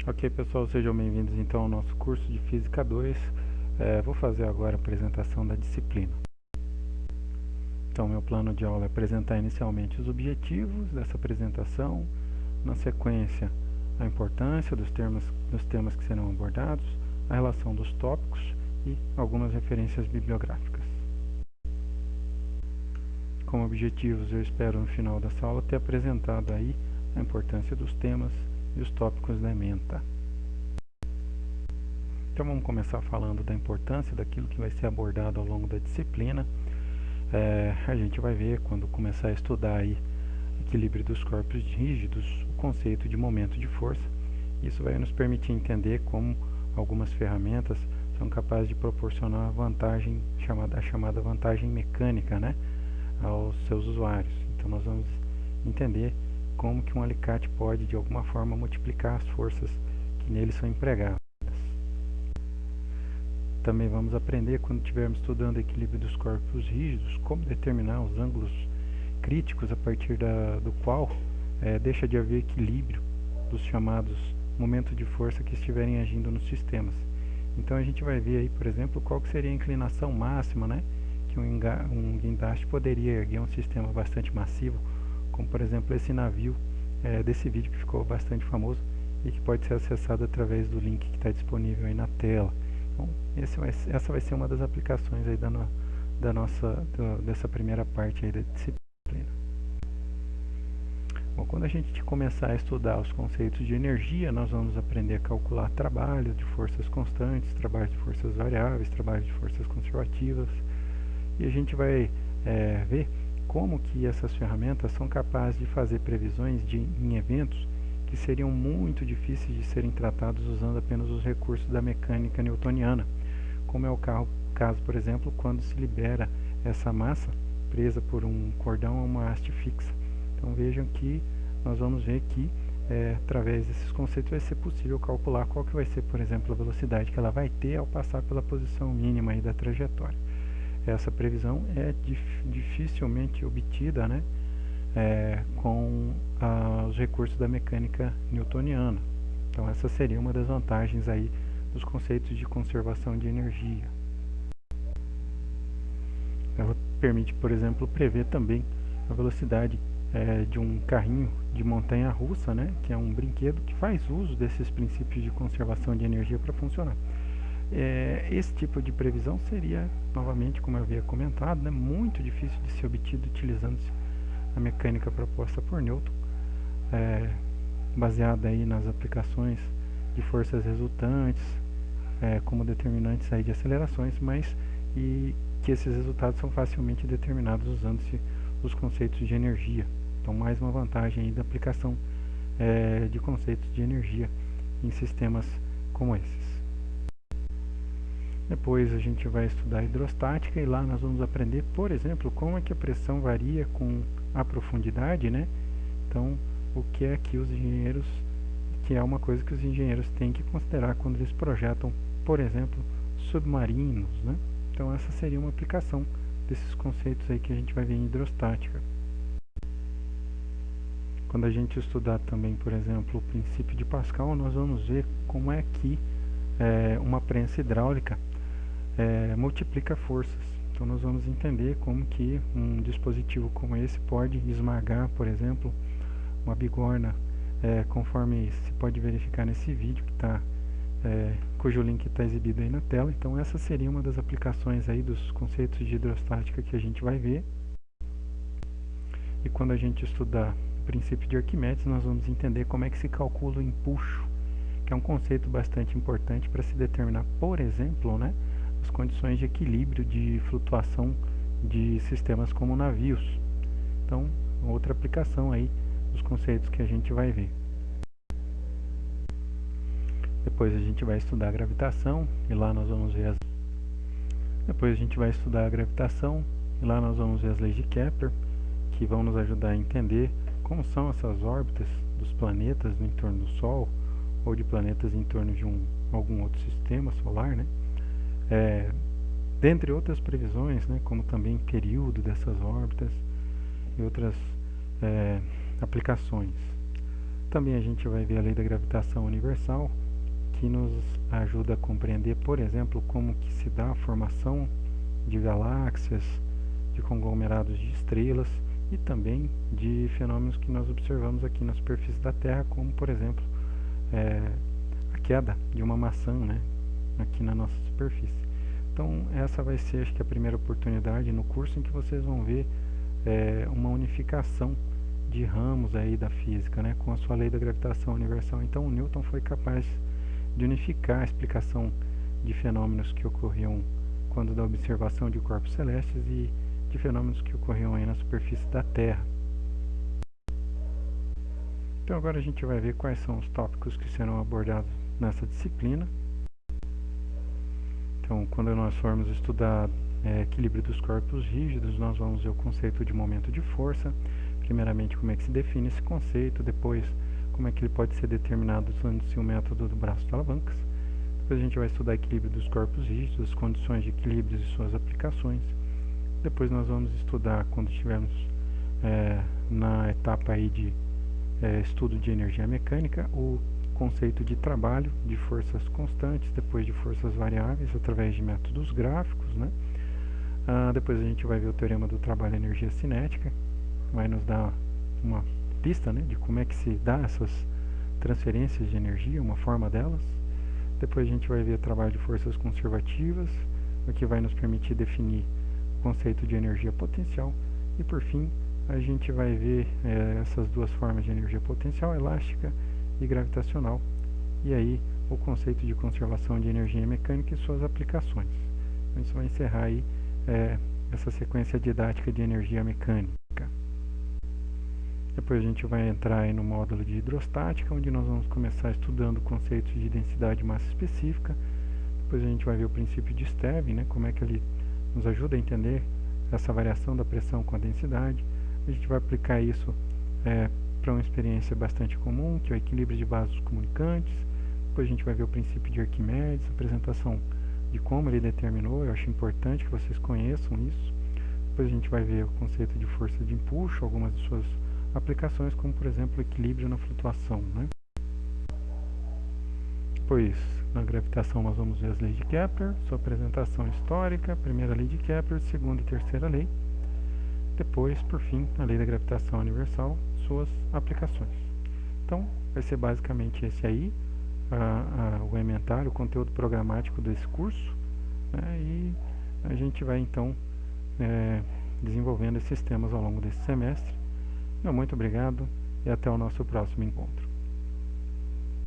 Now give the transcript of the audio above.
Ok, pessoal, sejam bem-vindos então ao nosso curso de Física 2. Vou fazer agora a apresentação da disciplina. Então, meu plano de aula é apresentar inicialmente os objetivos dessa apresentação, na sequência, a importância dos temas que serão abordados, a relação dos tópicos e algumas referências bibliográficas. Como objetivos, eu espero no final dessa aula ter apresentado aí a importância dos temas e os tópicos da ementa. Então vamos começar falando da importância daquilo que vai ser abordado ao longo da disciplina. A gente vai ver, quando começar a estudar aí equilíbrio dos corpos rígidos, o conceito de momento de força. Isso vai nos permitir entender como algumas ferramentas são capazes de proporcionar a chamada vantagem mecânica, né, aos seus usuários. Então nós vamos entender como que um alicate pode de alguma forma multiplicar as forças que nele são empregadas. Também vamos aprender, quando estivermos estudando o equilíbrio dos corpos rígidos, como determinar os ângulos críticos a partir do qual deixa de haver equilíbrio dos chamados momentos de força que estiverem agindo nos sistemas. Então a gente vai ver aí, por exemplo, qual que seria a inclinação máxima, né, que um guindaste poderia erguer um sistema bastante massivo, como por exemplo esse navio desse vídeo que ficou bastante famoso e que pode ser acessado através do link que está disponível aí na tela. Então, essa vai ser uma das aplicações aí dessa primeira parte aí da disciplina. Bom, quando a gente começar a estudar os conceitos de energia, nós vamos aprender a calcular trabalhos de forças constantes, trabalhos de forças variáveis, trabalhos de forças conservativas, e a gente vai ver como que essas ferramentas são capazes de fazer previsões em eventos que seriam muito difíceis de serem tratados usando apenas os recursos da mecânica newtoniana, como é o caso, por exemplo, quando se libera essa massa presa por um cordão a uma haste fixa. Então vejam que nós vamos ver que através desses conceitos vai ser possível calcular qual que vai ser, por exemplo, a velocidade que ela vai ter ao passar pela posição mínima aí da trajetória. Essa previsão é dificilmente obtida, né, com os recursos da mecânica newtoniana. Então essa seria uma das vantagens aí dos conceitos de conservação de energia. Ela permite, por exemplo, prever também a velocidade de um carrinho de montanha-russa, né, que é um brinquedo que faz uso desses princípios de conservação de energia para funcionar. Esse tipo de previsão seria, novamente, como eu havia comentado, né, muito difícil de ser obtido utilizando-se a mecânica proposta por Newton, baseada aí nas aplicações de forças resultantes como determinantes aí de acelerações, mas que esses resultados são facilmente determinados usando-se os conceitos de energia. Então, mais uma vantagem aí da aplicação de conceitos de energia em sistemas como esses. Depois a gente vai estudar hidrostática e lá nós vamos aprender, por exemplo, como é que a pressão varia com a profundidade, né? Então, o que é que é uma coisa que os engenheiros têm que considerar quando eles projetam, por exemplo, submarinos, né? Então, essa seria uma aplicação desses conceitos aí que a gente vai ver em hidrostática. Quando a gente estudar também, por exemplo, o princípio de Pascal, nós vamos ver como é que uma prensa hidráulica multiplica forças. Então nós vamos entender como que um dispositivo como esse pode esmagar, por exemplo, uma bigorna, conforme se pode verificar nesse vídeo cujo link está exibido aí na tela. Então essa seria uma das aplicações aí dos conceitos de hidrostática que a gente vai ver. E quando a gente estudar o princípio de Arquimedes, nós vamos entender como é que se calcula o empuxo, que é um conceito bastante importante para se determinar, por exemplo, né, as condições de equilíbrio de flutuação de sistemas como navios. Então, outra aplicação aí dos conceitos que a gente vai ver. Depois a gente vai estudar a gravitação e lá nós vamos ver Depois a gente vai estudar a gravitação e lá nós vamos ver as leis de Kepler, que vão nos ajudar a entender como são essas órbitas dos planetas no entorno do Sol ou de planetas em torno de algum outro sistema solar, né? Dentre outras previsões, né, como também período dessas órbitas e outras aplicações. Também a gente vai ver a lei da gravitação universal, que nos ajuda a compreender, por exemplo, como que se dá a formação de galáxias, de conglomerados de estrelas e também de fenômenos que nós observamos aqui na superfície da Terra, como por exemplo a queda de uma maçã, né, aqui na nossa superfície. Então essa vai ser, acho que, a primeira oportunidade no curso em que vocês vão ver uma unificação de ramos aí da física, né, com a sua lei da gravitação universal. Então o Newton foi capaz de unificar a explicação de fenômenos que ocorriam quando da observação de corpos celestes e de fenômenos que ocorriam aí na superfície da Terra. Então agora a gente vai ver quais são os tópicos que serão abordados nessa disciplina. Então, quando nós formos estudar equilíbrio dos corpos rígidos, nós vamos ver o conceito de momento de força. Primeiramente, como é que se define esse conceito, depois como é que ele pode ser determinado usando-se o método do braço de alavancas. Depois a gente vai estudar equilíbrio dos corpos rígidos, as condições de equilíbrio e suas aplicações. Depois nós vamos estudar, quando estivermos na etapa aí de estudo de energia mecânica, o conceito de trabalho de forças constantes, depois de forças variáveis, através de métodos gráficos, né? Depois a gente vai ver o teorema do trabalho e energia cinética, vai nos dar uma pista, né, de como é que se dá essas transferências de energia, uma forma delas. Depois a gente vai ver o trabalho de forças conservativas, o que vai nos permitir definir o conceito de energia potencial. E por fim, a gente vai ver essas duas formas de energia potencial, elástica e gravitacional, e aí o conceito de conservação de energia mecânica e suas aplicações. Então isso vai encerrar aí essa sequência didática de energia mecânica. Depois a gente vai entrar aí no módulo de hidrostática, onde nós vamos começar estudando conceitos de densidade e massa específica. Depois a gente vai ver o princípio de Stevin, né, como é que ele nos ajuda a entender essa variação da pressão com a densidade. A gente vai aplicar isso para uma experiência bastante comum, que é o equilíbrio de vasos comunicantes. Depois a gente vai ver o princípio de Arquimedes, a apresentação de como ele determinou. Eu acho importante que vocês conheçam isso. Depois a gente vai ver o conceito de força de empuxo, algumas de suas aplicações, como por exemplo o equilíbrio na flutuação, né? Depois, na gravitação, nós vamos ver as leis de Kepler, sua apresentação histórica, primeira lei de Kepler, segunda e terceira lei. Depois, por fim, a lei da gravitação universal, suas aplicações. Então, vai ser basicamente esse aí, o elementar, o conteúdo programático desse curso, né? E a gente vai então desenvolvendo esses temas ao longo desse semestre. Muito obrigado e até o nosso próximo encontro.